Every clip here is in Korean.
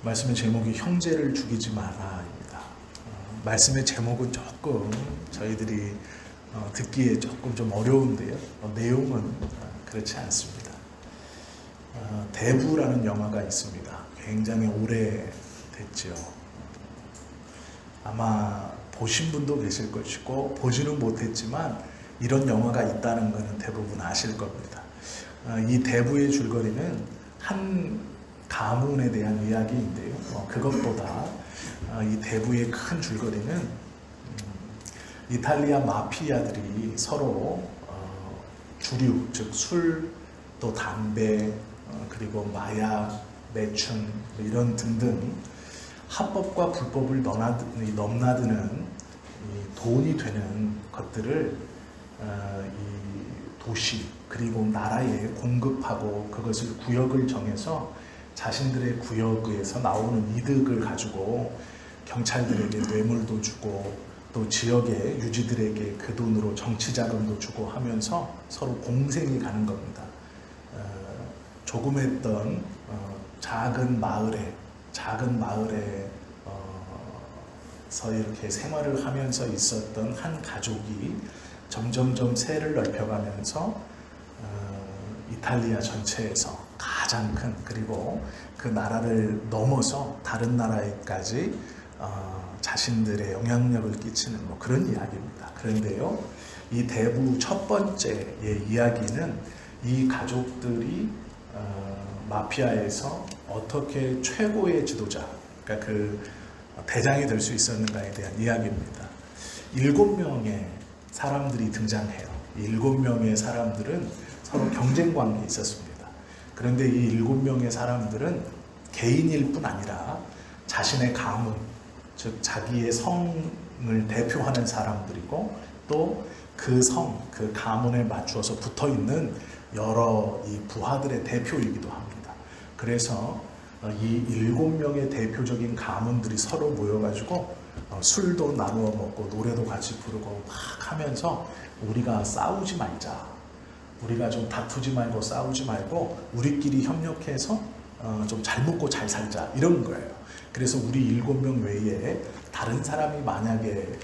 말씀의 제목이 형제를 죽이지 마라입니다. 말씀의 제목은 조금 저희들이 듣기에 조금 좀 어려운데요. 내용은 그렇지 않습니다. 대부라는 영화가 있습니다. 굉장히 오래됐죠. 아마 보신 분도 계실 것이고 보지는 못했지만 이런 영화가 있다는 것은 대부분 아실 겁니다. 이 대부의 줄거리는 한 가문에 대한 이야기인데요. 그것보다 이 대부의 큰 줄거리는 이탈리아 마피아들이 서로 주류, 즉 술, 또 담배, 그리고 마약, 매춘 이런 등등 합법과 불법을 넘나드는 돈이 되는 것들을 이 도시 그리고 나라에 공급하고 그것을 구역을 정해서 자신들의 구역에서 나오는 이득을 가지고 경찰들에게 뇌물도 주고 또 지역의 유지들에게 그 돈으로 정치자금도 주고 하면서 서로 공생이 가는 겁니다. 조그맸던 작은 마을에서 이렇게 생활을 하면서 있었던 한 가족이 점점점 세를 넓혀가면서 이탈리아 전체에서 가장 큰, 그리고 그 나라를 넘어서 다른 나라에까지 자신들의 영향력을 끼치는 그런 이야기입니다. 그런데요, 이 대부 첫 번째의 이야기는 이 가족들이 마피아에서 어떻게 최고의 지도자, 그러니까 그 대장이 될 수 있었는가에 대한 이야기입니다. 7명의 사람들이 등장해요. 7명의 사람들은 서로 경쟁 관계에 있었습니다. 그런데 이 7명의 사람들은 개인일 뿐 아니라 자신의 가문, 즉 자기의 성을 대표하는 사람들이고 또 그 성, 그 가문에 맞추어서 붙어있는 여러 이 부하들의 대표이기도 합니다. 그래서 이 7명의 대표적인 가문들이 서로 모여가지고 술도 나누어 먹고 노래도 같이 부르고 막 하면서 우리가 싸우지 말자, 우리가 좀 다투지 말고 싸우지 말고 우리끼리 협력해서 좀 잘 먹고 잘 살자, 이런 거예요. 그래서 우리 7명 외에 다른 사람이 만약에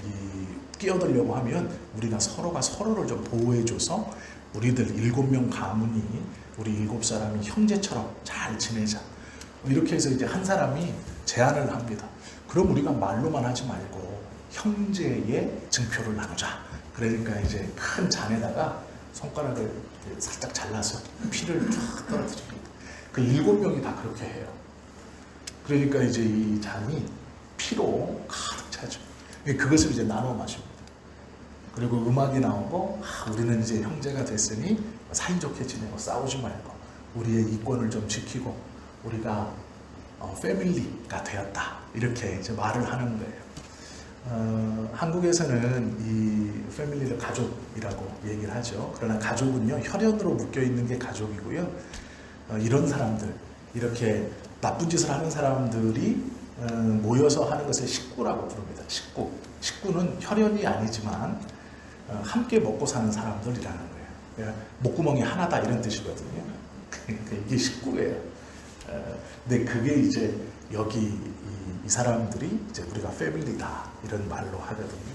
끼어들려고 하면 우리가 서로가 서로를 좀 보호해줘서 우리들 7명 가문이 우리 7사람이 형제처럼 잘 지내자. 이렇게 해서 이제 한 사람이 제안을 합니다. 그럼 우리가 말로만 하지 말고 형제의 증표를 나누자. 그러니까 이제 큰 잔에다가 손가락을 살짝 잘라서 피를 쫙 떨어뜨립니다. 그 7명이 다 그렇게 해요. 그러니까 이제 이 잔이 피로 가득 차죠. 그것을 이제 나눠 마십니다. 그리고 음악이 나오고 우리는 이제 형제가 됐으니 사이좋게 지내고 싸우지 말고 우리의 이권을 좀 지키고 우리가 패밀리가 되었다, 이렇게 이제 말을 하는 거예요. 한국에서는 이 패밀리를 가족이라고 얘기를 하죠. 그러나 가족은요, 혈연으로 묶여 있는 게 가족이고요. 이런 사람들, 이렇게 나쁜 짓을 하는 사람들이 모여서 하는 것을 식구라고 부릅니다. 식구는 혈연이 아니지만 함께 먹고 사는 사람들이라는 거예요. 목구멍이 하나다, 이런 뜻이거든요. 이게 식구예요. 근데 그게 이제 여기 이 사람들이 이제 우리가 패밀리다, 이런 말로 하거든요.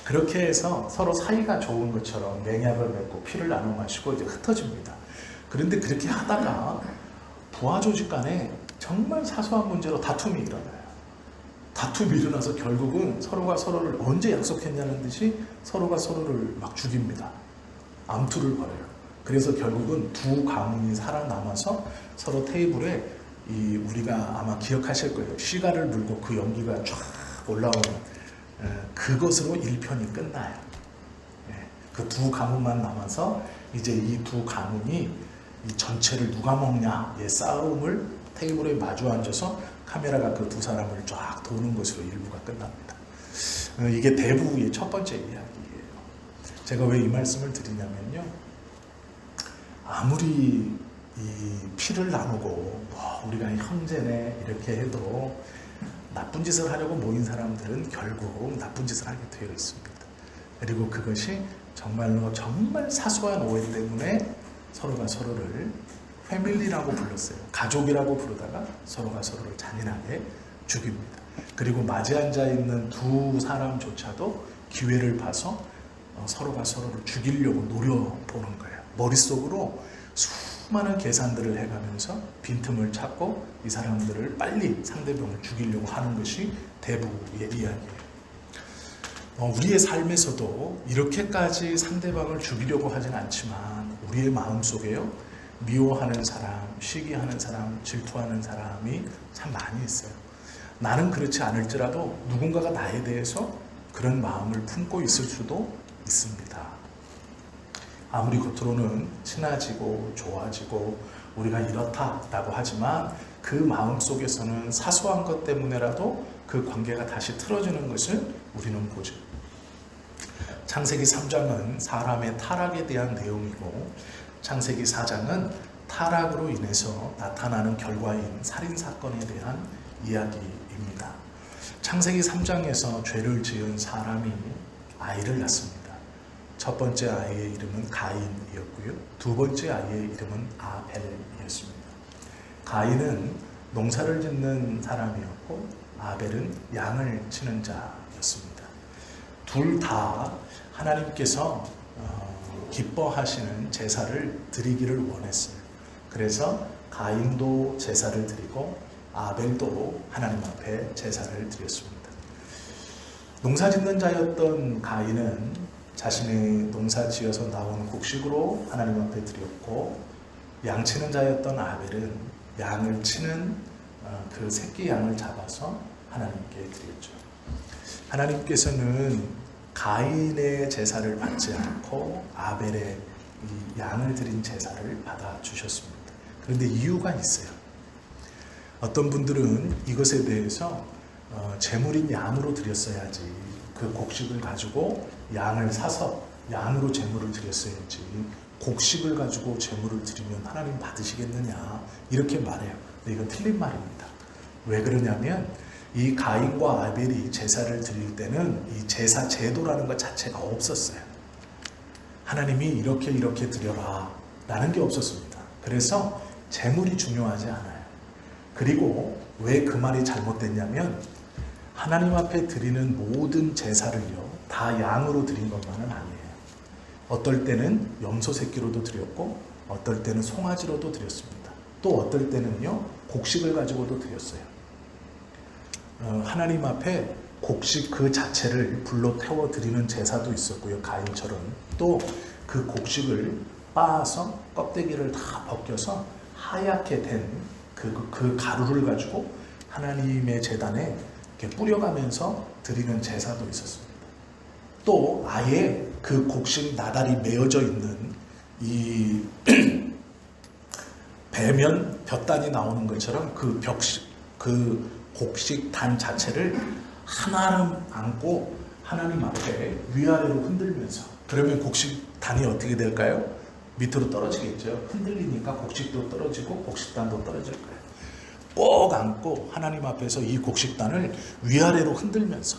그렇게 해서 서로 사이가 좋은 것처럼 맹약을 맺고 피를 나눠 마시고 이제 흩어집니다. 그런데 그렇게 하다가 부하 조직 간에 정말 사소한 문제로 다툼이 일어나요. 다툼이 일어나서 결국은 서로가 서로를 언제 약속했냐는 듯이 서로가 서로를 막 죽입니다. 암투를 벌여요. 그래서 결국은 두 가문이 살아남아서 서로 테이블에 우리가 아마 기억하실 거예요. 시가를 물고 그 연기가 쫙 올라오는 그것으로 1편이 끝나요. 그 두 가문만 남아서 이제 이 두 가문이 이 전체를 누가 먹냐의 싸움을 테이블에 마주 앉아서 카메라가 그 두 사람을 쫙 도는 것으로 1부가 끝납니다. 이게 대부의 첫 번째 이야기예요. 제가 왜 이 말씀을 드리냐면요, 아무리 이 피를 나누고 우리가 형제네 이렇게 해도 나쁜 짓을 하려고 모인 사람들은 결국 나쁜 짓을 하게 되어 있습니다. 그리고 그것이 정말로 정말 사소한 오해 때문에 서로가 서로를 패밀리라고 불렀어요. 가족이라고 부르다가 서로가 서로를 잔인하게 죽입니다. 그리고 맞이 앉아 있는 두 사람조차도 기회를 봐서 서로가 서로를 죽이려고 노려보는 거예요. 머릿속으로 수많은 계산들을 해가면서 빈틈을 찾고 이 사람들을 빨리 상대방을 죽이려고 하는 것이 대부의 이야기예요. 우리의 삶에서도 이렇게까지 상대방을 죽이려고 하진 않지만 우리의 마음속에요, 미워하는 사람, 시기하는 사람, 질투하는 사람이 참 많이 있어요. 나는 그렇지 않을지라도 누군가가 나에 대해서 그런 마음을 품고 있을 수도 있습니다. 아무리 겉으로는 친해지고 좋아지고 우리가 이렇다라고 하지만 그 마음 속에서는 사소한 것 때문에라도 그 관계가 다시 틀어지는 것을 우리는 보죠. 창세기 3장은 사람의 타락에 대한 내용이고 창세기 4장은 타락으로 인해서 나타나는 결과인 살인사건에 대한 이야기입니다. 창세기 3장에서 죄를 지은 사람이 아이를 낳습니다. 첫 번째 아이의 이름은 가인이었고요. 두 번째 아이의 이름은 아벨이었습니다. 가인은 농사를 짓는 사람이었고 아벨은 양을 치는 자였습니다. 둘 다 하나님께서 기뻐하시는 제사를 드리기를 원했어요. 그래서 가인도 제사를 드리고 아벨도 하나님 앞에 제사를 드렸습니다. 농사 짓는 자였던 가인은 자신의 농사 지어서 나온 곡식으로 하나님 앞에 드렸고, 양 치는 자였던 아벨은 양을 치는 그 새끼 양을 잡아서 하나님께 드렸죠. 하나님께서는 가인의 제사를 받지 않고 아벨의 이 양을 드린 제사를 받아 주셨습니다. 그런데 이유가 있어요. 어떤 분들은 이것에 대해서 제물인 양으로 드렸어야지, 그 곡식을 가지고 양을 사서 양으로 제물을 드렸어야지, 곡식을 가지고 제물을 드리면 하나님 받으시겠느냐, 이렇게 말해요. 근데 이건 틀린 말입니다. 왜 그러냐면 이 가인과 아벨이 제사를 드릴 때는 이 제사 제도라는 것 자체가 없었어요. 하나님이 이렇게 드려라 라는 게 없었습니다. 그래서 제물이 중요하지 않아요. 그리고 왜 그 말이 잘못됐냐면 하나님 앞에 드리는 모든 제사를요 다 양으로 드린 것만은 아니에요. 어떨 때는 염소 새끼로도 드렸고 어떨 때는 송아지로도 드렸습니다. 또 어떨 때는요 곡식을 가지고도 드렸어요. 하나님 앞에 곡식 그 자체를 불로 태워 드리는 제사도 있었고요. 가인처럼 또 그 곡식을 빻아서 껍데기를 다 벗겨서 하얗게 된 그 가루를 가지고 하나님의 제단에 이렇게 뿌려가면서 드리는 제사도 있었습니다. 또 아예 그 곡식 나달이 메어져 있는 이 배면 볕단이 나오는 것처럼 그 곡식 단 자체를 하나름 안고 하나님 앞에 위아래로 흔들면서, 그러면 곡식 단이 어떻게 될까요? 밑으로 떨어지겠죠. 흔들리니까 곡식도 떨어지고 곡식단도 떨어질 거예요. 꼭 안고 하나님 앞에서 이 곡식단을 위아래로 흔들면서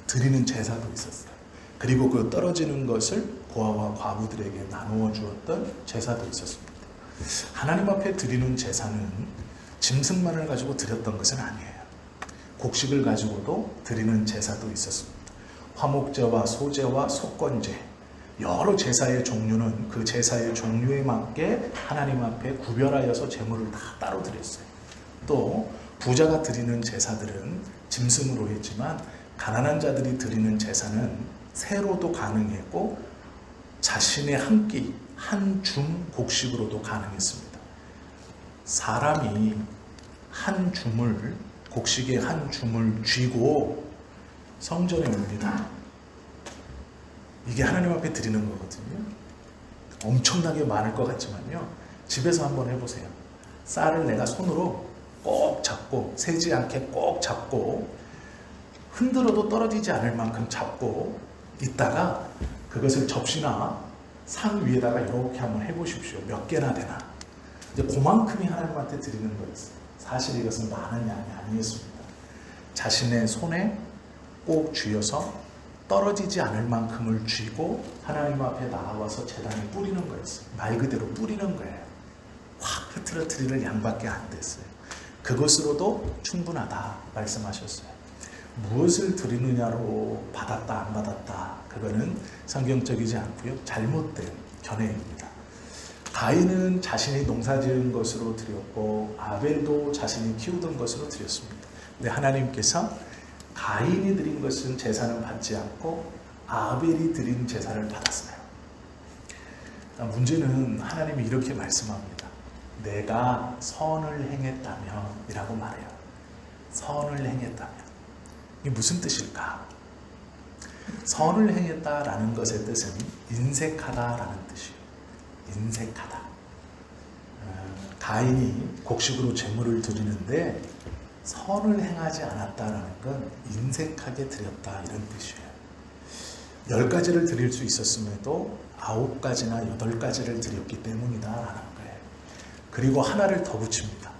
드리는 제사도 있었어요. 그리고 그 떨어지는 것을 고아와 과부들에게 나누어 주었던 제사도 있었습니다. 하나님 앞에 드리는 제사는 짐승만을 가지고 드렸던 것은 아니에요. 곡식을 가지고도 드리는 제사도 있었습니다. 화목제와 소제와 속건제, 여러 제사의 종류는 그 제사의 종류에 맞게 하나님 앞에 구별하여서 제물을 다 따로 드렸어요. 또 부자가 드리는 제사들은 짐승으로 했지만 가난한 자들이 드리는 제사는 새로도 가능했고 자신의 한 끼, 한 줌 곡식으로도 가능했습니다. 사람이 한 줌을, 곡식의 한 줌을 쥐고 성전에 옵니다. 이게 하나님 앞에 드리는 거거든요. 엄청나게 많을 것 같지만요, 집에서 한번 해보세요. 쌀을 내가 손으로 꼭 잡고, 새지 않게 꼭 잡고, 흔들어도 떨어지지 않을 만큼 잡고 있다가 그것을 접시나 상 위에다가 이렇게 한번 해보십시오. 몇 개나 되나. 이제 그만큼이 하나님한테 드리는 거였어요. 사실 이것은 많은 양이 아니었습니다. 자신의 손에 꼭 쥐어서 떨어지지 않을 만큼을 쥐고 하나님 앞에 나와서 제단에 뿌리는 거였어요. 말 그대로 뿌리는 거예요. 확 흐트러트리를 양밖에 안 됐어요. 그것으로도 충분하다 말씀하셨어요. 무엇을 드리느냐로 받았다 안 받았다, 그거는 성경적이지 않고요, 잘못된 견해입니다. 가인은 자신이 농사지은 것으로 드렸고 아벨도 자신이 키우던 것으로 드렸습니다. 근데 하나님께서 가인이 드린 것은 제사는 받지 않고 아벨이 드린 제사를 받았어요. 문제는 하나님이 이렇게 말씀합니다. 내가 선을 행했다면 이라고 말해요. 선을 행했다면. 이게 무슨 뜻일까? 선을 행했다라는 것의 뜻은 인색하다라는 뜻이에요. 인색하다. 가인이 곡식으로 제물을 드리는데 선을 행하지 않았다라는 건 인색하게 드렸다 이런 뜻이에요. 10가지를 드릴 수 있었음에도 9가지나 8가지를 드렸기 때문이다라는 거예요. 그리고 하나를 더 붙입니다.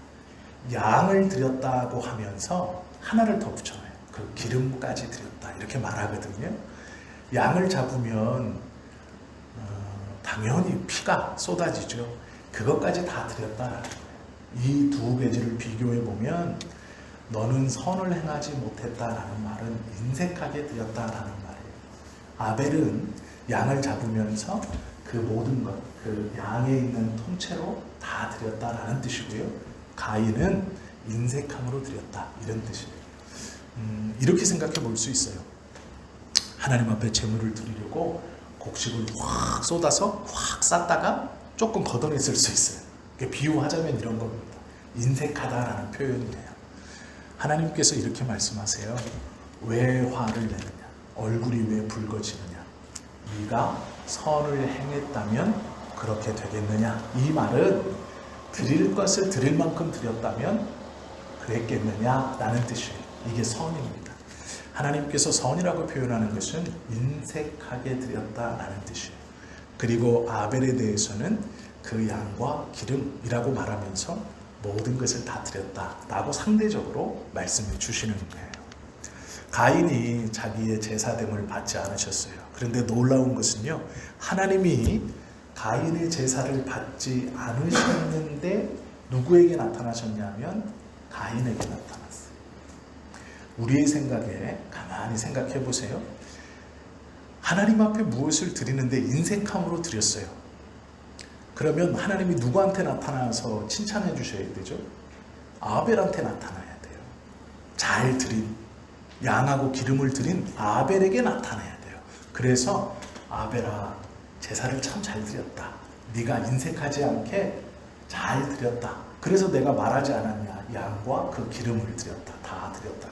양을 드렸다고 하면서 하나를 더 붙여요. 그 기름까지 드렸다 이렇게 말하거든요. 양을 잡으면 당연히 피가 쏟아지죠. 그것까지 다 드렸다라는 거예요. 이 두 가지를 비교해 보면 너는 선을 행하지 못했다라는 말은 인색하게 드렸다라는 말이에요. 아벨은 양을 잡으면서 그 모든 것, 그 양에 있는 통째로 다 드렸다라는 뜻이고요. 가인은 인색함으로 드렸다 이런 뜻이에요. 이렇게 생각해 볼 수 있어요. 하나님 앞에 제물을 드리려고 곡식을 확 쏟아서 확 쌌다가 조금 걷어냈을 수 있어요. 비유하자면 이런 겁니다. 인색하다라는 표현이에요. 하나님께서 이렇게 말씀하세요. 왜 화를 내느냐? 얼굴이 왜 붉어지느냐? 네가 선을 행했다면 그렇게 되겠느냐? 이 말은 드릴 것을 드릴 만큼 드렸다면 그랬겠느냐? 라는 뜻이에요. 이게 선입니다. 하나님께서 선이라고 표현하는 것은 인색하게 드렸다라는 뜻이에요. 그리고 아벨에 대해서는 그 양과 기름이라고 말하면서 모든 것을 다 드렸다라고 상대적으로 말씀해 주시는 거예요. 가인이 자기의 제사됨을 받지 않으셨어요. 그런데 놀라운 것은요, 하나님이 가인의 제사를 받지 않으셨는데 누구에게 나타나셨냐면 가인에게 나타났어요. 우리의 생각에 가만히 생각해 보세요. 하나님 앞에 무엇을 드리는데 인색함으로 드렸어요. 그러면 하나님이 누구한테 나타나서 칭찬해 주셔야 되죠? 아벨한테 나타나야 돼요. 잘 드린, 양하고 기름을 드린 아벨에게 나타나야 돼요. 그래서 아벨아, 제사를 참 잘 드렸다. 네가 인색하지 않게 잘 드렸다. 그래서 내가 말하지 않았냐? 양과 그 기름을 드렸다. 다 드렸다.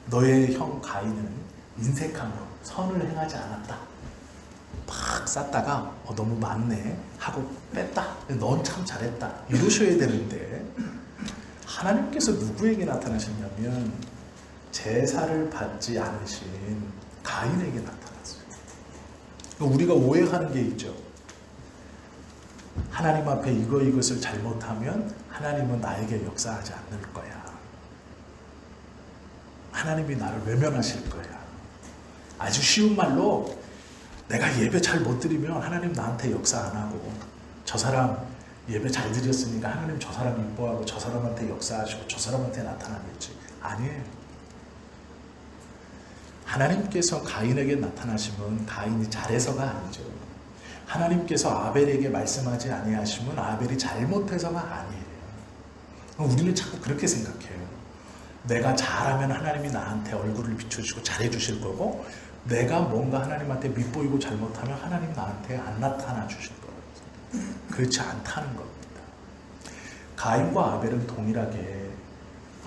너의 형 가인은 인색함으로 선을 행하지 않았다. 막 쌌다가 너무 많네 하고 뺐다. 넌 참 잘했다. 이러셔야 되는데 하나님께서 누구에게 나타나셨냐면 제사를 받지 않으신 가인에게 나타났어요. 우리가 오해하는 게 있죠. 하나님 앞에 이것을 잘못하면 하나님은 나에게 역사하지 않을 거야. 하나님이 나를 외면하실 거야. 아주 쉬운 말로 내가 예배 잘 못 드리면 하나님 나한테 역사 안 하고, 저 사람 예배 잘 드렸으니까 하나님 저 사람 이뻐하고 저 사람한테 역사하시고 저 사람한테 나타나겠지. 아니에요. 하나님께서 가인에게 나타나시면 가인이 잘해서가 아니죠. 하나님께서 아벨에게 말씀하지 아니하시면 아벨이 잘못해서가 아니에요. 우리는 자꾸 그렇게 생각해요. 내가 잘하면 하나님이 나한테 얼굴을 비춰주시고 잘해주실 거고, 내가 뭔가 하나님한테 밉보이고 잘못하면 하나님 나한테 안 나타나 주실 거예요. 그렇지 않다는 겁니다. 가인과 아벨은 동일하게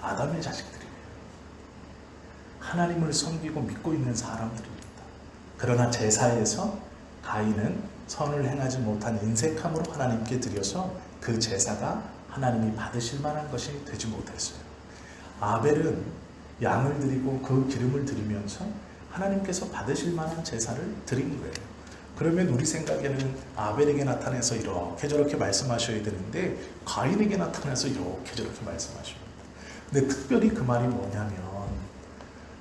아담의 자식들이에요. 하나님을 섬기고 믿고 있는 사람들입니다. 그러나 제사에서 가인은 선을 행하지 못한 인색함으로 하나님께 드려서 그 제사가 하나님이 받으실 만한 것이 되지 못했어요. 아벨은 양을 드리고 그 기름을 드리면서 하나님께서 받으실 만한 제사를 드린 거예요. 그러면 우리 생각에는 아벨에게 나타나서 이렇게 저렇게 말씀하셔야 되는데 가인에게 나타나서 이렇게 저렇게 말씀하십니다. 근데 특별히 그 말이 뭐냐면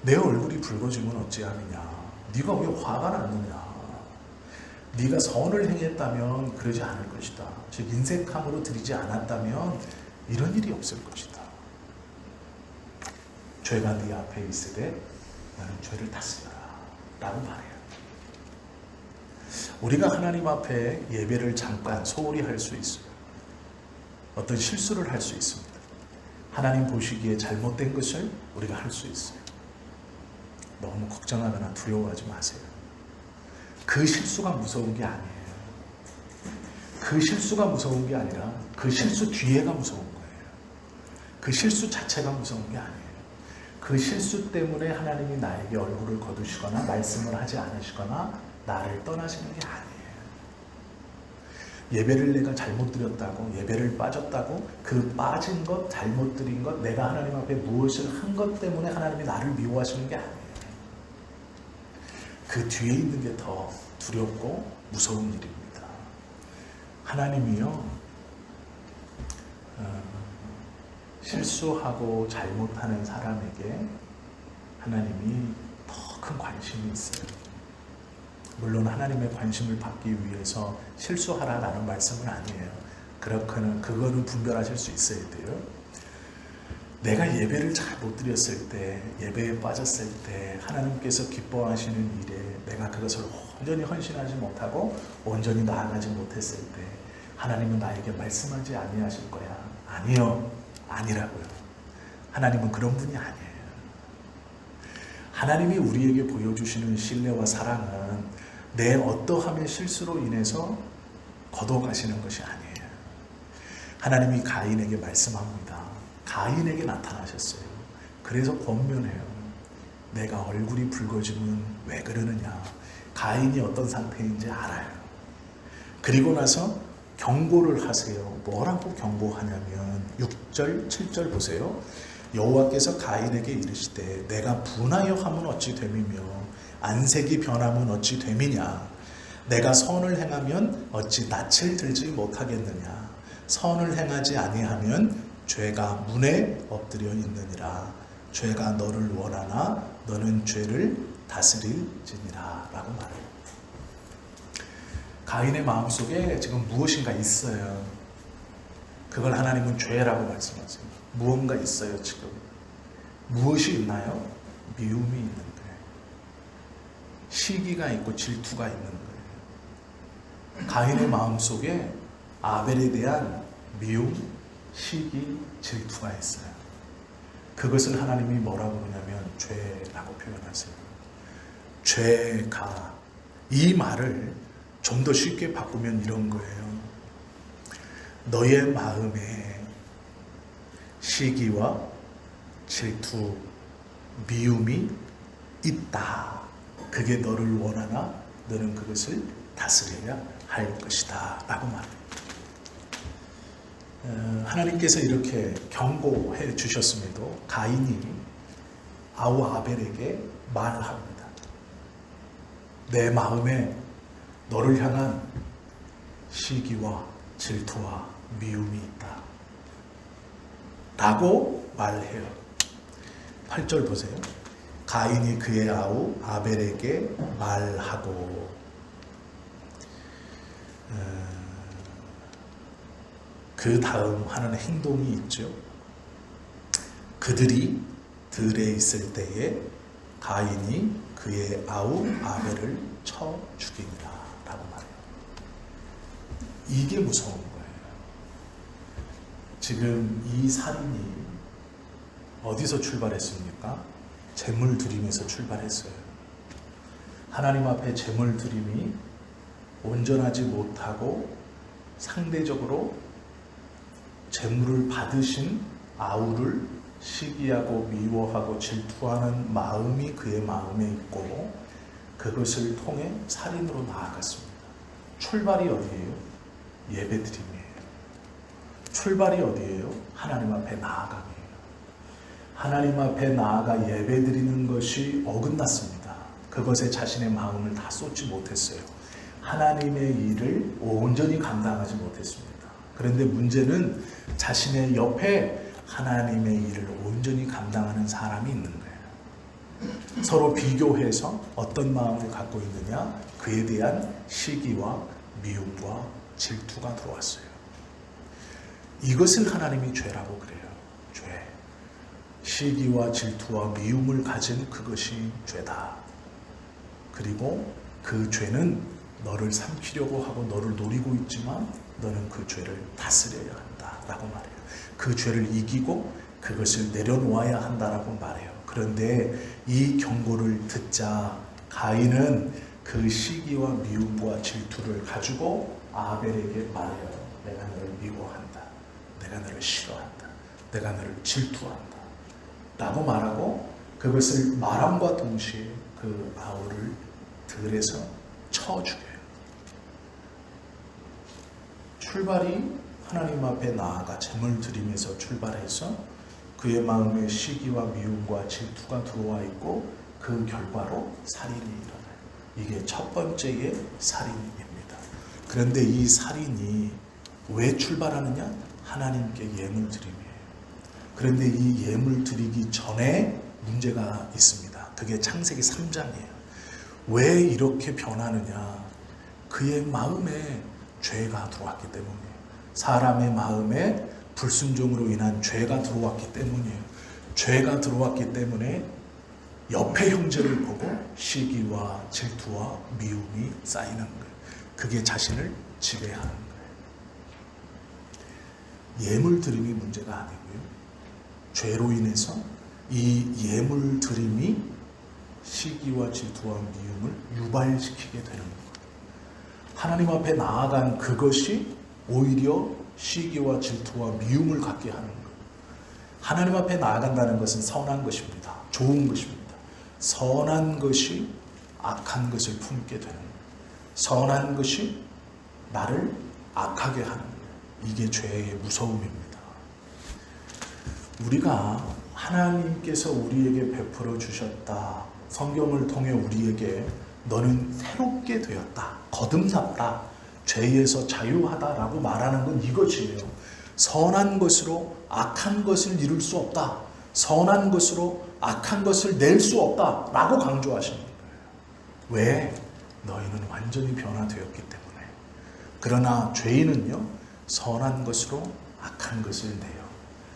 내 얼굴이 붉어지면 어찌하느냐, 네가 왜 화가 났느냐, 네가 선을 행했다면 그러지 않을 것이다. 즉 인색함으로 드리지 않았다면 이런 일이 없을 것이다. 죄가 네 앞에 있으되 나는 죄를 다스려라 라고 말해요. 우리가 하나님 앞에 예배를 잠깐 소홀히 할 수 있어요. 어떤 실수를 할 수 있습니다. 하나님 보시기에 잘못된 것을 우리가 할 수 있어요. 너무 걱정하거나 두려워하지 마세요. 그 실수가 무서운 게 아니에요. 그 실수가 무서운 게 아니라 그 실수 뒤에가 무서운 거예요. 그 실수 자체가 무서운 게 아니에요. 그 실수 때문에 하나님이 나에게 얼굴을 거두시거나 말씀을 하지 않으시거나 나를 떠나시는 게 아니에요. 예배를 내가 잘못 드렸다고, 예배를 빠졌다고, 그 빠진 것, 잘못 드린 것, 내가 하나님 앞에 무엇을 한 것 때문에 하나님이 나를 미워하시는 게 아니에요. 그 뒤에 있는 게 더 두렵고 무서운 일입니다. 하나님이요, 실수하고 잘못하는 사람에게 하나님이 더 큰 관심이 있어요. 물론 하나님의 관심을 받기 위해서 실수하라라는 말씀은 아니에요. 그거는 분별하실 수 있어야 돼요. 내가 예배를 잘 못 드렸을 때, 예배에 빠졌을 때, 하나님께서 기뻐하시는 일에 내가 그것을 온전히 헌신하지 못하고 온전히 나아가지 못했을 때 하나님은 나에게 말씀하지 아니하실 거야. 아니요. 아니라고요. 하나님은 그런 분이 아니에요. 하나님이 우리에게 보여주시는 신뢰와 사랑은 내 어떠함의 실수로 인해서 거둬가시는 것이 아니에요. 하나님이 가인에게 말씀합니다. 가인에게 나타나셨어요. 그래서 권면해요. 내가 얼굴이 붉어지면 왜 그러느냐. 가인이 어떤 상태인지 알아요. 그리고 나서 경고를 하세요. 뭐라고 경고하냐면 6절, 7절 보세요. 여호와께서 가인에게 이르시되 내가 분하여 함은 어찌 됨이며 안색이 변함은 어찌 됨이냐. 내가 선을 행하면 어찌 낯을 들지 못하겠느냐. 선을 행하지 아니하면 죄가 문에 엎드려 있느니라. 죄가 너를 원하나 너는 죄를 다스릴지니라 라고 말해요. 가인의 마음속에 지금 무엇인가 있어요. 그걸 하나님은 죄라고 말씀하세요. 무언가 있어요. 지금 무엇이 있나요? 미움이 있는 거예요. 시기가 있고 질투가 있는 거예요. 가인의 마음속에 아벨에 대한 미움, 시기, 질투가 있어요. 그것을 하나님이 뭐라고 그러냐면 죄라고 표현하세요. 죄가, 이 말을 좀 더 쉽게 바꾸면 이런 거예요. 너의 마음에 시기와 질투, 미움이 있다. 그게 너를 원하나 너는 그것을 다스려야 할 것이다 라고 말합니다. 하나님께서 이렇게 경고해 주셨음에도 가인이 아우 아벨에게 말합니다. 내 마음에 너를 향한 시기와 질투와 미움이 있다 라고 말해요. 8절 보세요. 가인이 그의 아우 아벨에게 말하고, 그 다음 하는 행동이 있죠. 그들이 들에 있을 때에 가인이 그의 아우 아벨을 쳐 죽이니라 라고 말해요. 이게 무서운 거예요. 지금 이 살인이 어디서 출발했습니까? 재물 드림에서 출발했어요. 하나님 앞에 재물 드림이 온전하지 못하고 상대적으로 재물을 받으신 아우를 시기하고 미워하고 질투하는 마음이 그의 마음에 있고 그것을 통해 살인으로 나아갔습니다. 출발이 어디예요? 예배드림이에요. 출발이 어디예요? 하나님 앞에 나아감이에요. 하나님 앞에 나아가 예배드리는 것이 어긋났습니다. 그것에 자신의 마음을 다 쏟지 못했어요. 하나님의 일을 온전히 감당하지 못했습니다. 그런데 문제는 자신의 옆에 하나님의 일을 온전히 감당하는 사람이 있는 거예요. 서로 비교해서 어떤 마음을 갖고 있느냐, 그에 대한 시기와 미움과 질투가 들어왔어요. 이것을 하나님이 죄라고 그래요. 죄. 시기와 질투와 미움을 가진 그것이 죄다. 그리고 그 죄는 너를 삼키려고 하고 너를 노리고 있지만 너는 그 죄를 다스려야 한다라고 말해요. 그 죄를 이기고 그것을 내려놓아야 한다라고 말해요. 그런데 이 경고를 듣자 가인은 그 시기와 미움과 질투를 가지고 아벨에게 말해요. 내가 너를 미워한다. 내가 너를 싫어한다. 내가 너를 질투한다. 라고 말하고 그것을 말함과 동시에 그 아우를 들에서 쳐 죽여요. 출발이 하나님 앞에 나아가 제물 드리면서 출발해서 그의 마음에 시기와 미움과 질투가 들어와 있고 그 결과로 살인이 일어나요. 이게 첫 번째의 살인입니다. 그런데 이 살인이 왜 출발하느냐? 하나님께 예물 드림이에요. 그런데 이 예물 드리기 전에 문제가 있습니다. 그게 창세기 3장이에요. 왜 이렇게 변하느냐? 그의 마음에 죄가 들어왔기 때문이에요. 사람의 마음에 불순종으로 인한 죄가 들어왔기 때문이에요. 죄가 들어왔기 때문에 옆의 형제를 보고 시기와 질투와 미움이 쌓이는 거예요. 그게 자신을 지배하는 거예요. 예물 드림이 문제가 아니고요. 죄로 인해서 이 예물 드림이 시기와 질투와 미움을 유발시키게 되는 거예요. 하나님 앞에 나아간 그것이 오히려 시기와 질투와 미움을 갖게 하는 거예요. 하나님 앞에 나아간다는 것은 선한 것입니다. 좋은 것입니다. 선한 것이 악한 것을 품게 되는 거예요. 선한 것이 나를 악하게 하는 거예요. 이게 죄의 무서움입니다. 우리가 하나님께서 우리에게 베풀어 주셨다. 성경을 통해 우리에게 너는 새롭게 되었다. 거듭났다. 죄에서 자유하다라고 말하는 건 이것이에요. 선한 것으로 악한 것을 이룰 수 없다. 선한 것으로 악한 것을 낼 수 없다. 라고 강조하시는 거예요. 왜? 너희는 완전히 변화되었기 때문에. 그러나 죄인은요, 선한 것으로 악한 것을 내요.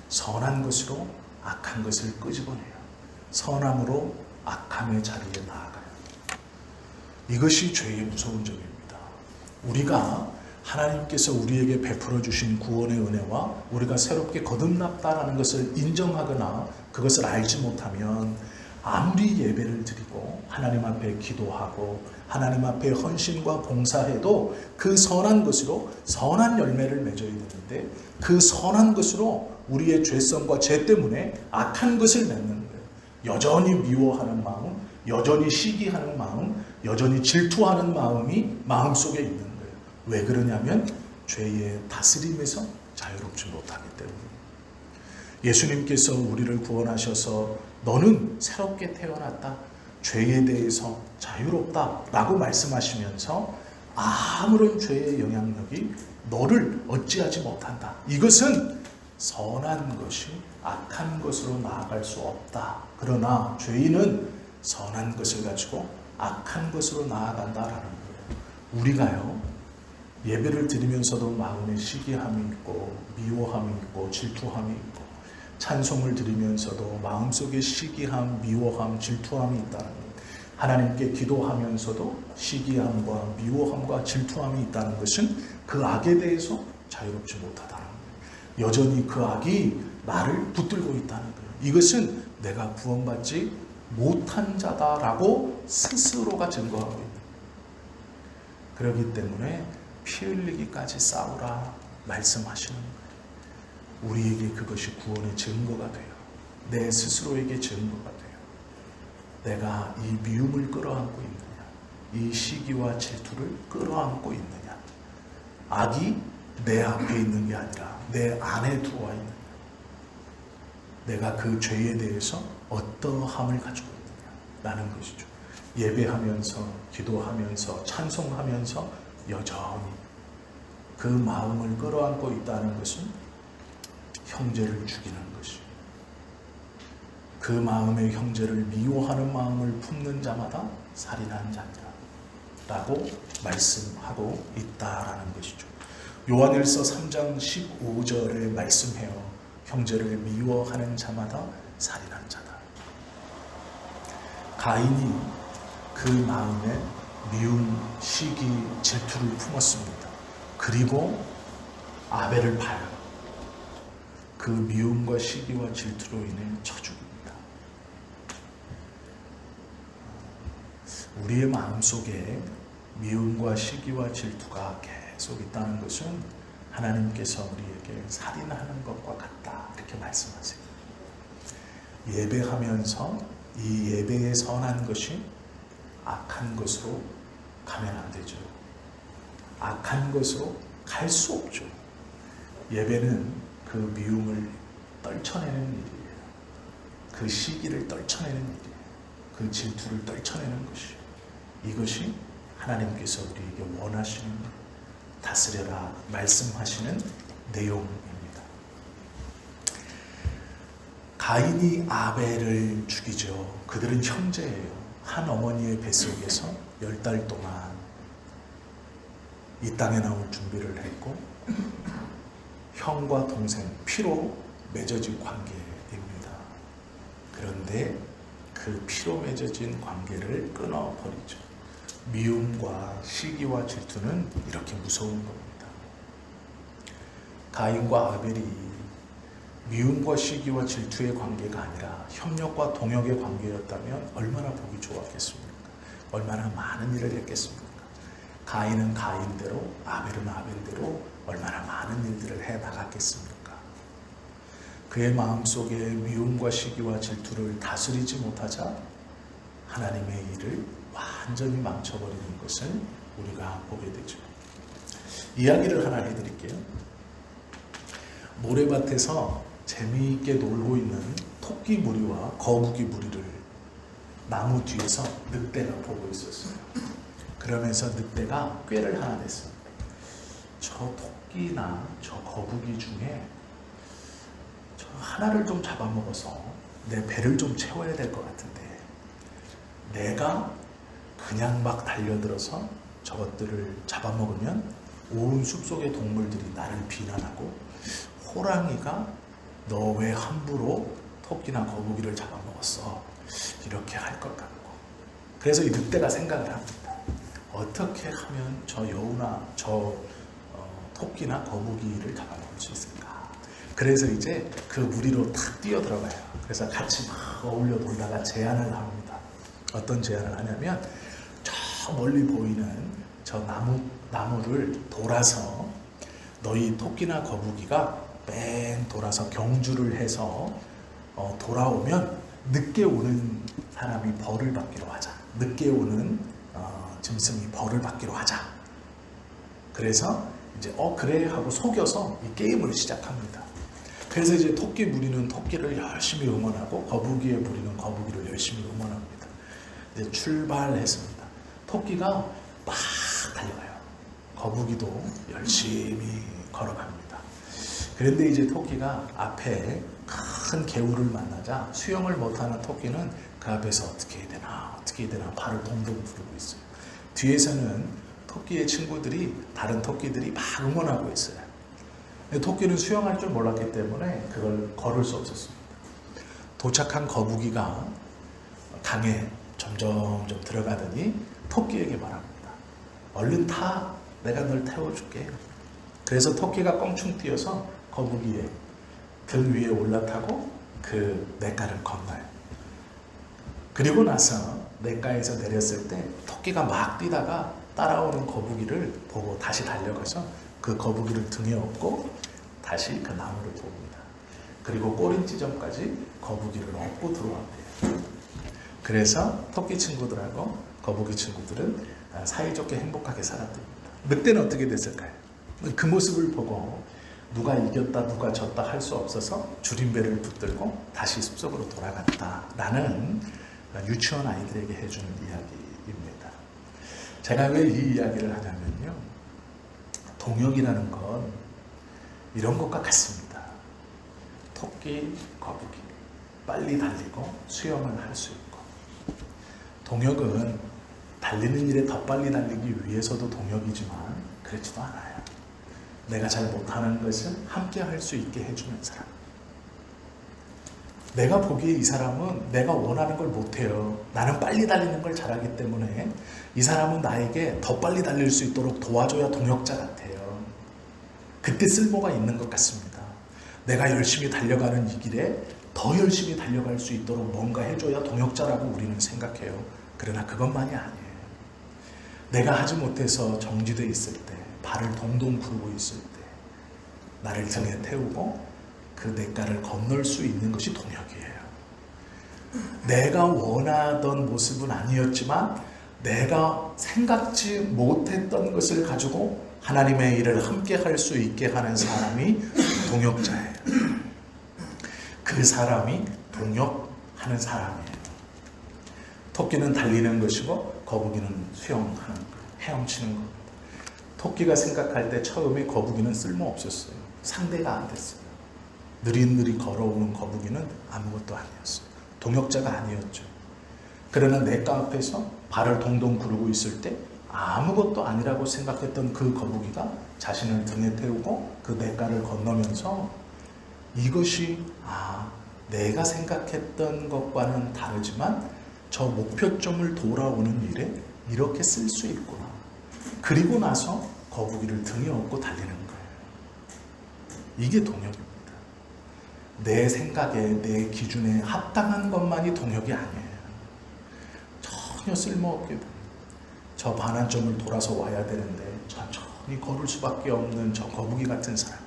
선한 것으로 악한 것을 끄집어내요. 선함으로 악함의 자리에 나아가요. 이것이 죄의 무서운 점입니다. 우리가 하나님께서 우리에게 베풀어 주신 구원의 은혜와 우리가 새롭게 거듭났다라는 것을 인정하거나 그것을 알지 못하면 아무리 예배를 드리고 하나님 앞에 기도하고 하나님 앞에 헌신과 봉사해도 그 선한 것으로 선한 열매를 맺어야 되는데 그 선한 것으로 우리의 죄성과 죄 때문에 악한 것을 맺는 거예요. 여전히 미워하는 마음, 여전히 시기하는 마음, 여전히 질투하는 마음이 마음속에 있는 거예요. 왜 그러냐면 죄의 다스림에서 자유롭지 못하기 때문에. 예수님께서 우리를 구원하셔서 너는 새롭게 태어났다. 죄에 대해서 자유롭다 라고 말씀하시면서 아무런 죄의 영향력이 너를 어찌하지 못한다. 이것은 선한 것이 악한 것으로 나아갈 수 없다. 그러나 죄인은 선한 것을 가지고 악한 것으로 나아간다라는 거예요. 우리가요, 예배를 드리면서도 마음에 시기함이 있고 미워함이 있고 질투함이 있고 찬송을 드리면서도 마음속에 시기함, 미워함, 질투함이 있다는 것. 하나님께 기도하면서도 시기함과 미워함과 질투함이 있다는 것은 그 악에 대해서 자유롭지 못하다는 거예요. 여전히 그 악이 나를 붙들고 있다는 거예요. 이것은 내가 구원받지 못한 자다라고 스스로가 증거하고 있는 거예요. 그렇기 때문에 피 흘리기까지 싸우라 말씀하시는 거예요. 우리에게 그것이 구원의 증거가 돼요. 내 스스로에게 증거가 돼요. 내가 이 미움을 끌어안고 있느냐, 이 시기와 질투를 끌어안고 있느냐, 악이 내 앞에 있는 게 아니라 내 안에 들어와 있느냐, 내가 그 죄에 대해서 어떠함을 가지고 있느냐라는 것이죠. 예배하면서 기도하면서 찬송하면서 여전히 그 마음을 끌어안고 있다는 것은 형제를 죽이는 것이. 그 마음의 형제를 미워하는 마음을 품는 자마다 살인한 자니라 라고 말씀하고 있다라는 것이죠. 요한일서 3장 15절에 말씀해요. 형제를 미워하는 자마다 살인한 자다. 가인이 그 마음에 미움, 시기, 질투를 품었습니다. 그리고 아벨을 봐요. 그 미움과 시기와 질투로 인해 쳐 죽입니다. 우리의 마음속에 미움과 시기와 질투가 계속 있다는 것은 하나님께서 우리에게 살인하는 것과 같다 이렇게 말씀하세요. 예배하면서 이 예배에 선한 것이 악한 것으로 가면 안 되죠. 악한 것으로 갈 수 없죠. 예배는 그 미움을 떨쳐내는 일이에요. 그 시기를 떨쳐내는 일이에요. 그 질투를 떨쳐내는 것이에요. 이것이 하나님께서 우리에게 원하시는 다스려라 말씀하시는 내용입니다. 가인이 아벨을 죽이죠. 그들은 형제예요. 한 어머니의 뱃속에서 10달 동안 이 땅에 나올 준비를 했고 형과 동생, 피로 맺어진 관계입니다. 그런데 그 피로 맺어진 관계를 끊어버리죠. 미움과 시기와 질투는 이렇게 무서운 겁니다. 가인과 아벨이 미움과 시기와 질투의 관계가 아니라 협력과 동역의 관계였다면 얼마나 보기 좋았겠습니까? 얼마나 많은 일을 했겠습니까? 가인은 가인대로, 아벨은 아벨대로 얼마나 많은 일들을 해 나갔겠습니까? 그의 마음속에 미움과 시기와 질투를 다스리지 못하자 하나님의 일을 완전히 망쳐버리는 것을 우리가 보게 되죠. 이야기를 하나 해드릴게요. 모래밭에서 재미있게 놀고 있는 토끼 무리와 거북이 무리를 나무 뒤에서 늑대가 보고 있었어요. 그러면서 늑대가 꾀를 하나 냈어요. 저 토끼나 저 거북이 중에 저 하나를 좀 잡아먹어서 내 배를 좀 채워야 될 것 같은데 내가 그냥 막 달려들어서 저것들을 잡아먹으면 온 숲속의 동물들이 나를 비난하고 호랑이가 너 왜 함부로 토끼나 거북이를 잡아먹었어? 이렇게 할 것 같고 그래서 이 늑대가 생각을 합니다. 어떻게 하면 저 여우나 저 토끼나 거북이를 잡아먹을 수 있을까? 그래서 이제 그 무리로 탁 뛰어들어가요. 그래서 같이 막 어울려 놀다가 제안을 합니다. 어떤 제안을 하냐면 저 멀리 보이는 저 나무를 돌아서 너희 토끼나 거북이가 뺑 돌아서 경주를 해서 돌아오면 늦게 오는 사람이 벌을 받기로 하자. 늦게 오는 짐승이 벌을 받기로 하자. 그래서 이제 그래 하고 속여서 이 게임을 시작합니다. 그래서 이제 토끼 무리는 토끼를 열심히 응원하고 거북이의 무리는 거북이를 열심히 응원합니다. 이제 출발했습니다. 토끼가 막 달려가요. 거북이도 열심히 걸어갑니다. 그런데 이제 토끼가 앞에 큰 개울을 만나자 수영을 못하는 토끼는 그 앞에서 어떻게 해야 되나 발을 동동 구르고 있어요. 뒤에서는 토끼의 친구들이 다른 토끼들이 막 응원하고 있어요. 토끼는 수영할 줄 몰랐기 때문에 그걸 걸을 수 없었습니다. 도착한 거북이가 강에 점점 들어가더니 토끼에게 말합니다. 얼른 타, 내가 널 태워줄게. 그래서 토끼가 껑충 뛰어서 거북이의 등 위에 올라타고 그 냇가를 건너요. 그리고 나서 냇가에서 내렸을 때 토끼가 막 뛰다가 따라오는 거북이를 보고 다시 달려가서 그 거북이를 등에 업고 다시 그 나무를 봅니다. 그리고 꼬린 지점까지 거북이를 업고 들어왔대요. 그래서 토끼 친구들하고 거북이 친구들은 사이좋게 행복하게 살았답니다. 늑대는 어떻게 됐을까요? 그 모습을 보고 누가 이겼다 누가 졌다 할 수 없어서 줄임배를 붙들고 다시 숲속으로 돌아갔다라는 유치원 아이들에게 해주는 이야기입니다. 제가 왜 이 이야기를 하냐면요, 동역이라는 건 이런 것과 같습니다. 토끼, 거북이. 빨리 달리고 수영을 할 수 있고, 동역은 달리는 일에 더 빨리 달리기 위해서도 동역이지만 그렇지도 않아요. 내가 잘 못하는 것을 함께 할 수 있게 해주는 사람. 내가 보기에 이 사람은 내가 원하는 걸 못해요. 나는 빨리 달리는 걸 잘하기 때문에 이 사람은 나에게 더 빨리 달릴 수 있도록 도와줘야 동역자 같아요. 그때 쓸모가 있는 것 같습니다. 내가 열심히 달려가는 이 길에 더 열심히 달려갈 수 있도록 뭔가 해줘야 동역자라고 우리는 생각해요. 그러나 그것만이 아니에요. 내가 하지 못해서 정지되어 있을 때, 발을 동동 구르고 있을 때 나를 등에 태우고 그 냇가를 건널 수 있는 것이 동역이에요. 내가 원하던 모습은 아니었지만 내가 생각지 못했던 것을 가지고 하나님의 일을 함께 할 수 있게 하는 사람이 동역자예요. 그 사람이 동역하는 사람이에요. 토끼는 달리는 것이고 거북이는 수영하는 거예요. 헤엄치는 겁니다. 토끼가 생각할 때 처음에 거북이는 쓸모없었어요. 상대가 안 됐어요. 느릿느릿 걸어오는 거북이는 아무것도 아니었어요. 동역자가 아니었죠. 그러나 냇가 앞에서 발을 동동 구르고 있을 때 아무것도 아니라고 생각했던 그 거북이가 자신을 등에 태우고 그 냇가를 건너면서 이것이 내가 생각했던 것과는 다르지만 저 목표점을 돌아오는 일에 이렇게 쓸 수 있구나. 그리고 나서 거북이를 등에 업고 달리는 거예요. 이게 동역입니다. 내 생각에, 내 기준에 합당한 것만이 동역이 아니에요. 전혀 쓸모없게 됩니다. 저 반환점을 돌아서 와야 되는데 천천히 걸을 수밖에 없는 저 거북이 같은 사람.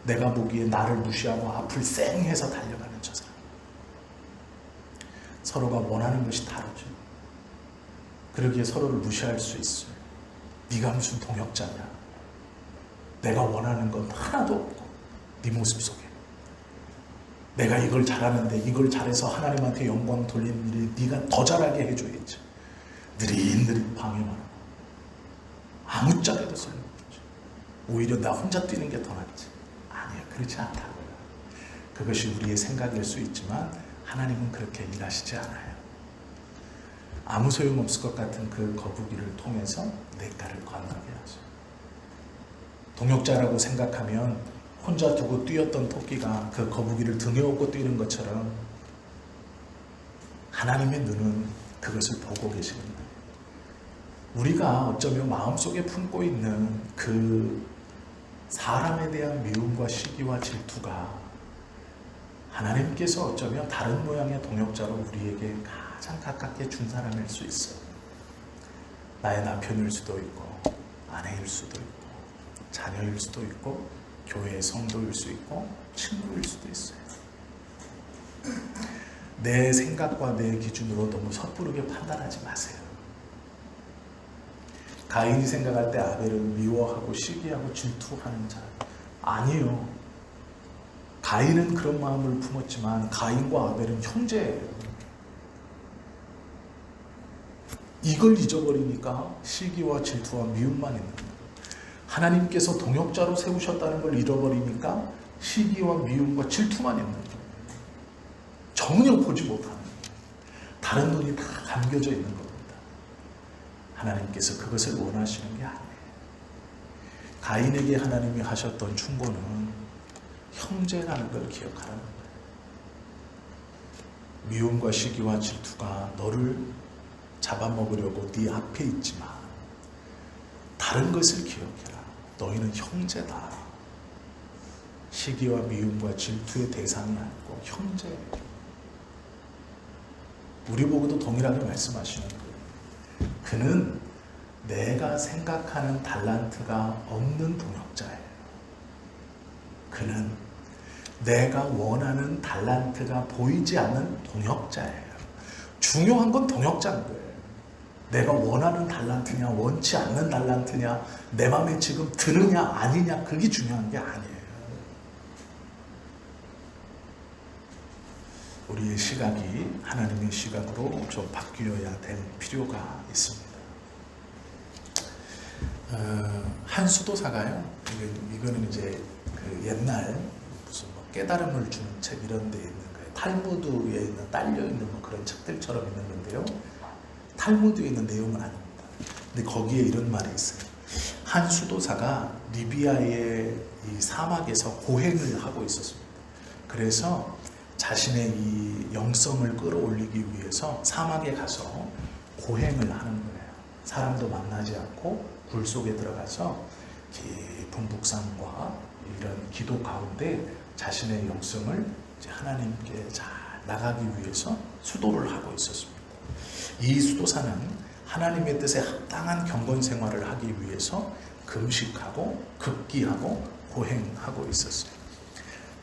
내가 보기에 나를 무시하고 앞을 쌩 해서 달려가는 저 사람. 서로가 원하는 것이 다르죠. 그러기에 서로를 무시할 수 있어요. 네가 무슨 동역자냐. 내가 원하는 건 하나도 없고 네 모습 속에 내가 이걸 잘하는데 이걸 잘해서 하나님한테 영광 돌리는 일이 네가 더 잘하게 해줘야지. 느릿느릿 방해만 하고 아무짝에도 쓸모없지. 오히려 나 혼자 뛰는 게 더 낫지. 아니야, 그렇지 않다고요. 그것이 우리의 생각일 수 있지만 하나님은 그렇게 일하시지 않아요. 아무 소용없을 것 같은 그 거북이를 통해서 냇가를 건너게 하죠. 동역자라고 생각하면 혼자 두고 뛰었던 토끼가 그 거북이를 등에 업고 뛰는 것처럼 하나님의 눈은 그것을 보고 계시는 거예요. 우리가 어쩌면 마음속에 품고 있는 그 사람에 대한 미움과 시기와 질투가 하나님께서 어쩌면 다른 모양의 동역자로 우리에게 가장 가깝게 준 사람일 수 있어요. 나의 남편일 수도 있고 아내일 수도 있고 자녀일 수도 있고 교회의 성도일 수 있고 친구일 수도 있어요. 내 생각과 내 기준으로 너무 섣부르게 판단하지 마세요. 가인이 생각할 때 아벨을 미워하고 시기하고 질투하는 자 아니에요. 가인은 그런 마음을 품었지만 가인과 아벨은 형제예요. 이걸 잊어버리니까 시기와 질투와 미움만 있는 거예요. 하나님께서 동역자로 세우셨다는 걸 잃어버리니까 시기와 미움과 질투만 있는 거예요. 전혀 보지 못하는 거예요. 다른 눈이 다 감겨져 있는 겁니다. 하나님께서 그것을 원하시는 게 아니에요. 가인에게 하나님이 하셨던 충고는 형제라는 걸 기억하라는 거예요. 미움과 시기와 질투가 너를 잡아먹으려고 네 앞에 있지만 다른 것을 기억해라. 너희는 형제다. 시기와 미움과 질투의 대상이 아니고 형제예요. 우리 보고도 동일하게 말씀하시는 거예요. 그는 내가 생각하는 달란트가 없는 동역자예요. 그는 내가 원하는 달란트가 보이지 않는 동역자예요. 중요한 건 동역자인 거예요. 내가 원하는 달란트냐 원치 않는 달란트냐 내 마음에 지금 드느냐 아니냐 그게 중요한 게 아니에요. 우리의 시각이 하나님의 시각으로 좀 바뀌어야 될 필요가 있습니다. 한 수도사가요. 이거는 이제 그 옛날 무슨 뭐 깨달음을 주는 책 이런 데 있는 거예요. 탈무드에 있는 딸려 있는 뭐 그런 책들처럼 있는 건데요. 탈무드에 있는 내용은 아닙니다. 근데 거기에 이런 말이 있어요. 한 수도사가 리비아의 이 사막에서 고행을 하고 있었습니다. 그래서 자신의 이 영성을 끌어올리기 위해서 사막에 가서 고행을 하는 거예요. 사람도 만나지 않고 굴 속에 들어가서 깊은 묵상과 이런 기도 가운데 자신의 영성을 이제 하나님께 잘 나가기 위해서 수도를 하고 있었습니다. 이 수도사는 하나님의 뜻에 합당한 경건 생활을 하기 위해서 금식하고 극기하고 고행하고 있었어요.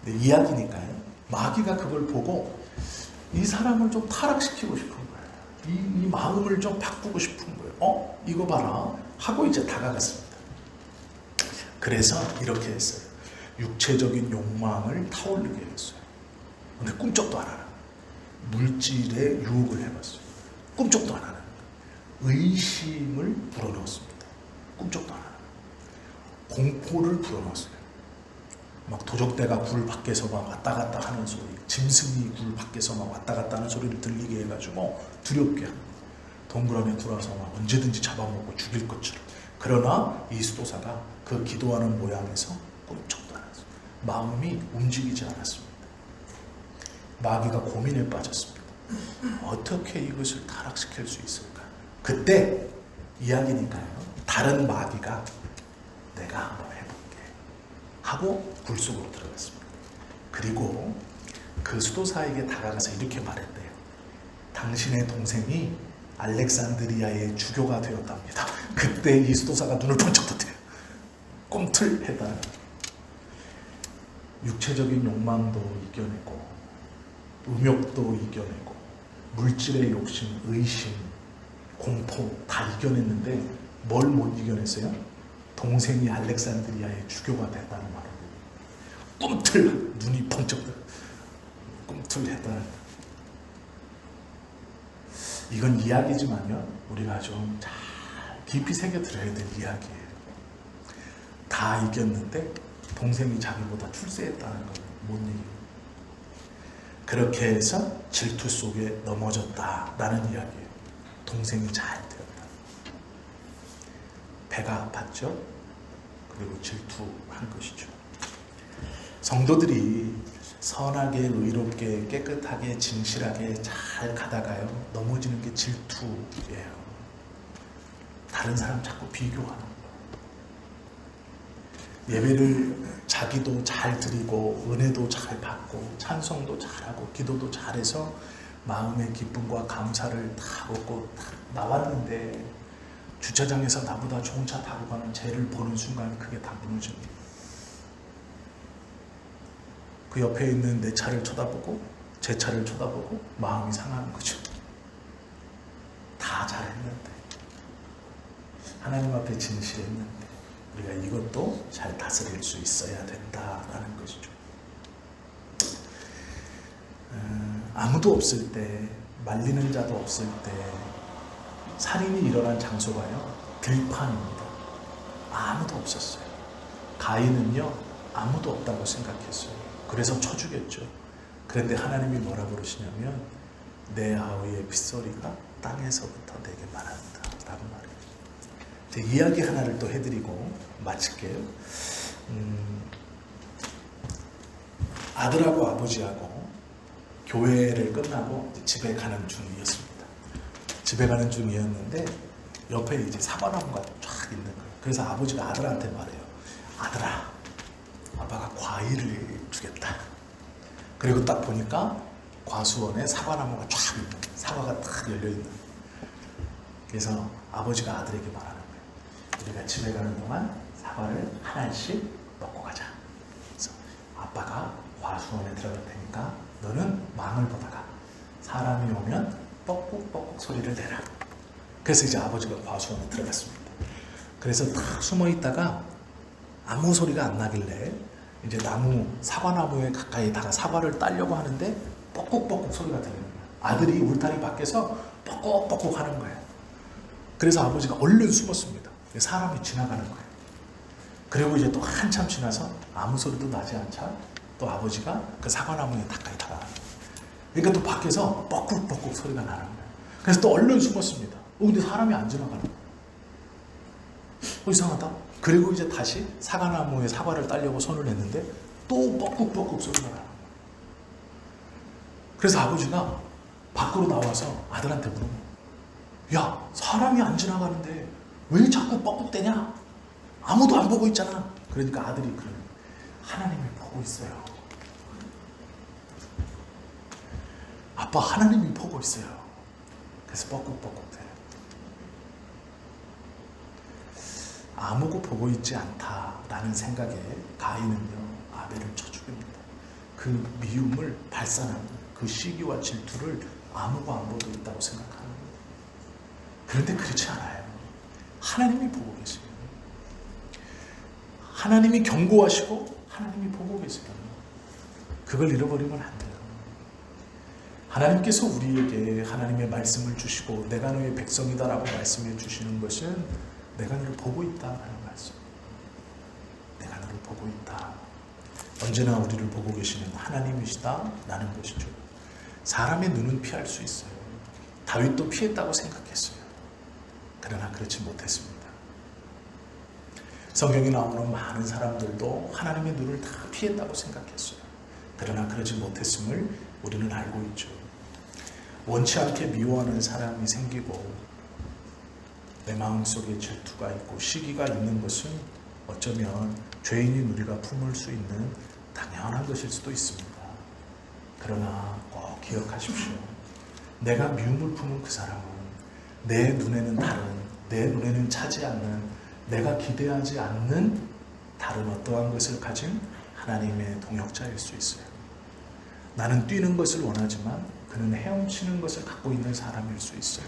근데 이야기니까요. 마귀가 그걸 보고 이 사람을 좀 타락시키고 싶은 거예요. 이 마음을 좀 바꾸고 싶은 거예요. 이거 봐라 하고 이제 다가갔습니다. 그래서 이렇게 했어요. 육체적인 욕망을 타올리게 했어요. 근데 꿈쩍도 안 하는 물질의 유혹을 해봤어요. 꿈쩍도 안 하는 의심을 불어넣었습니다. 꿈쩍도 안 하는 공포를 불어넣었어요. 막 도적대가 굴 밖에서 막 왔다 갔다 하는 소리, 짐승이 굴 밖에서 막 왔다 갔다 하는 소리를 들리게 해가지고 두렵게 합니다. 동굴 안에 들어와서 막 언제든지 잡아먹고 죽일 것처럼. 그러나 이 수도사가 그 기도하는 모양에서 꿈쩍도 안 했어요. 마음이 움직이지 않았습니다. 마귀가 고민에 빠졌습니다. 어떻게 이것을 타락시킬 수 있을까? 그때 이야기니까요. 다른 마귀가 내가 한번 해볼게 하고 굴 속으로 들어갔습니다. 그리고 그 수도사에게 다가가서 이렇게 말했대요. 당신의 동생이 알렉산드리아의 주교가 되었답니다. 그때 이 수도사가 눈을 번쩍 떴대요. 꿈틀했다. 육체적인 욕망도 이겨내고 음욕도 이겨내고 물질의 욕심, 의심, 공포 다 이겨냈는데 뭘 못 이겨냈어요? 동생이 알렉산드리아의 주교가 됐다는 말을 꿈틀, 눈이 번쩍 꿈틀했다. 이건 이야기지만요, 우리가 좀 잘 깊이 새겨들어야 될 이야기예요. 다 이겼는데 동생이 자기보다 출세했다는 건 뭔 얘기예요? 그렇게 해서 질투 속에 넘어졌다라는 이야기예요. 동생이 잘 되었다. 배가 아팠죠? 그리고 질투한 것이죠. 성도들이 선하게, 의롭게, 깨끗하게, 진실하게 잘 가다가요, 넘어지는 게 질투예요. 다른 사람 자꾸 비교하는 거예요. 예배를 자기도 잘 드리고 은혜도 잘 받고 찬송도 잘하고 기도도 잘해서 마음의 기쁨과 감사를 다 얻고 나왔는데 주차장에서 나보다 좋은 차 타고 가는 쟤를 보는 순간 그게 다 무너집니다. 그 옆에 있는 내 차를 쳐다보고 제 차를 쳐다보고 마음이 상하는 거죠. 다 잘했는데, 하나님 앞에 진실했는데 우리가 이것도 잘 다스릴 수 있어야 된다라는 것이죠. 아무도 없을 때, 말리는 자도 없을 때 살인이 일어난 장소가요, 들판입니다. 아무도 없었어요. 가인은요, 아무도 없다고 생각했어요. 그래서 쳐 죽였죠. 그런데 하나님이 뭐라고 그러시냐면 내 아우의 빗소리가 땅에서부터 내게 말한다 라고 말해요. 이야기 하나를 또 해드리고 마칠게요. 아들하고 아버지하고 교회를 끝나고 집에 가는 중이었습니다. 집에 가는 중이었는데 옆에 이제 사과나무가 쫙 있는 거예요. 그래서 아버지가 아들한테 말해요. 아들아, 아빠가 과일을 주겠다. 그리고 딱 보니까 과수원에 사과나무가 쫙 있는 거예요. 사과가 딱 열려있는 거예요. 그래서 아버지가 아들에게 말하는 거예요. 우리가 집에 가는 동안 사과를 하나씩 먹고 가자. 그래서 아빠가 과수원에 들어갈 테니까 너는 망을 보다가 사람이 오면 뻑꾹뻑꾹 소리를 내라. 그래서 이제 아버지가 과수원에 들어갔습니다. 그래서 딱 숨어 있다가 아무 소리가 안 나길래 이제 사과나무에 가까이다가 사과를 따려고 하는데 뻑꾹뻑꾹 소리가 들리는 거예요. 아들이 울타리 밖에서 뻑꾹뻑꾹 하는 거예요. 그래서 아버지가 얼른 숨었습니다. 사람이 지나가는 거예요. 그리고 이제 또 한참 지나서 아무 소리도 나지 않자 또 아버지가 그 사과나무에 가까이 다가가요. 그러니까 또 밖에서 뻐꾹뻐꾹 소리가 나는 거예요. 그래서 또 얼른 숨었습니다. 근데 사람이 안 지나가는 거예요. 이상하다. 그리고 이제 다시 사과나무에 사과를 따려고 손을 냈는데 또 뻐꾹뻐꾹 소리가 나는 거예요. 그래서 아버지가 밖으로 나와서 아들한테 물어요. 야, 사람이 안 지나가는데 왜 자꾸 뻐꾹대냐? 아무도 안 보고 있잖아. 그러니까 아들이 그래요. 하나님이 보고 있어요. 아빠, 하나님이 보고 있어요. 그래서 뻐꾹뻐꾹대요. 아무도 보고 있지 않다라는 생각에 가인은요, 아벨을 쳐 죽입니다. 그 미움을 발산하는 그 시기와 질투를 아무도 안 보고 있다고 생각하는 거예요. 그런데 그렇지 않아요. 하나님이 보고 계세요. 하나님이 경고하시고 하나님이 보고 계세요. 그걸 잃어버리면 안 돼요. 하나님께서 우리에게 하나님의 말씀을 주시고 내가 너의 백성이다라고 말씀해 주시는 것은 내가 너를 보고 있다라는 말씀. 내가 너를 보고 있다. 언제나 우리를 보고 계시는 하나님이시다라는 것이죠. 사람의 눈은 피할 수 있어요. 다윗도 피했다고 생각했어요. 그러나 그렇지 못했습니다. 성경에 나오는 많은 사람들도 하나님의 눈을 다 피했다고 생각했어요. 그러나 그러지 못했음을 우리는 알고 있죠. 원치 않게 미워하는 사람이 생기고 내 마음속에 질투가 있고 시기가 있는 것은 어쩌면 죄인인 우리가 품을 수 있는 당연한 것일 수도 있습니다. 그러나 꼭 기억하십시오. 내가 미움을 품은 그 사람은 내 눈에는 다른, 내 눈에는 차지 않는, 내가 기대하지 않는 다른 어떠한 것을 가진 하나님의 동역자일 수 있어요. 나는 뛰는 것을 원하지만 그는 헤엄치는 것을 갖고 있는 사람일 수 있어요.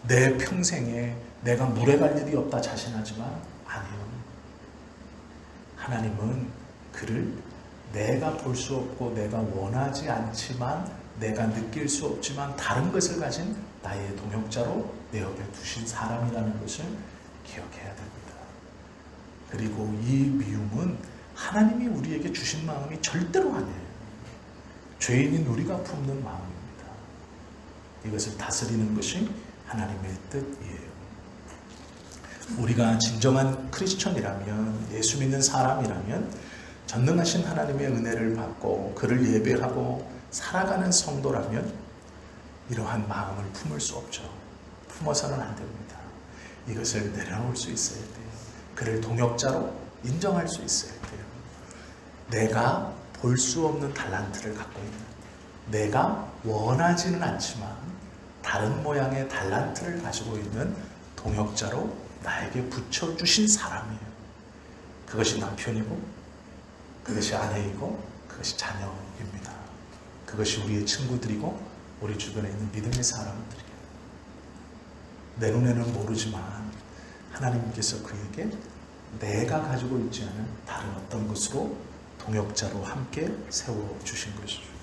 내 평생에 내가 물에 갈 일이 없다 자신하지만 아니요. 하나님은 그를 내가 볼 수 없고 내가 원하지 않지만 내가 느낄 수 없지만 다른 것을 가진 나의 동역자로 내 옆에 두신 사람이라는 것을 기억해야 됩니다. 그리고 이 미움은 하나님이 우리에게 주신 마음이 절대로 아니에요. 죄인인 우리가 품는 마음입니다. 이것을 다스리는 것이 하나님의 뜻이에요. 우리가 진정한 크리스천이라면, 예수 믿는 사람이라면 전능하신 하나님의 은혜를 받고 그를 예배하고 살아가는 성도라면 이러한 마음을 품을 수 없죠. 품어서는 안 됩니다. 이것을 내려놓을 수 있어야 돼요. 그를 동역자로 인정할 수 있어야 돼요. 내가 볼 수 없는 달란트를 갖고 있는, 내가 원하지는 않지만 다른 모양의 달란트를 가지고 있는 동역자로 나에게 붙여주신 사람이에요. 그것이 남편이고 그것이 아내이고 그것이 자녀입니다. 그것이 우리의 친구들이고 우리 주변에 있는 믿음의 사람들이에요. 내 눈에는 모르지만 하나님께서 그에게 내가 가지고 있지 않은 다른 어떤 것으로 동역자로 함께 세워주신 것이죠.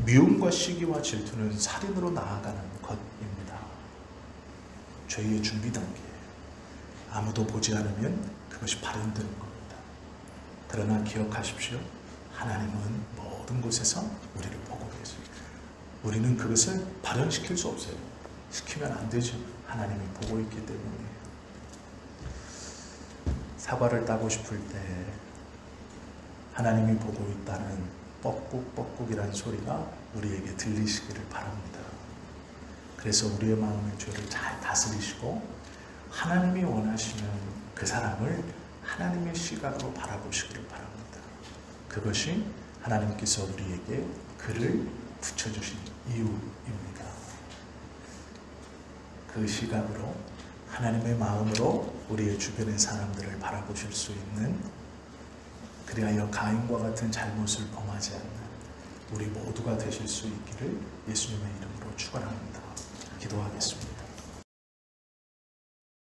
미움과 시기와 질투는 살인으로 나아가는 것입니다. 죄의 준비 단계. 아무도 보지 않으면 그것이 발현되는 겁니다. 그러나 기억하십시오. 하나님은 모든 곳에서 우리를 보고 계세요. 우리는 그것을 발현시킬 수 없어요. 시키면 안 되죠. 하나님이 보고 있기 때문에. 사과를 따고 싶을 때 하나님이 보고 있다는 뻐꾹뻐꾹이라는 소리가 우리에게 들리시기를 바랍니다. 그래서 우리의 마음의 죄를 잘 다스리시고 하나님이 원하시는 그 사람을 하나님의 시각으로 바라보시기를 바랍니다. 그것이 하나님께서 우리에게 그를 붙여주신 이유입니다. 그 시각으로 하나님의 마음으로 우리의 주변의 사람들을 바라보실 수 있는, 그리하여 가인과 같은 잘못을 범하지 않는 우리 모두가 되실 수 있기를 예수님의 이름으로 축원합니다. 기도하겠습니다.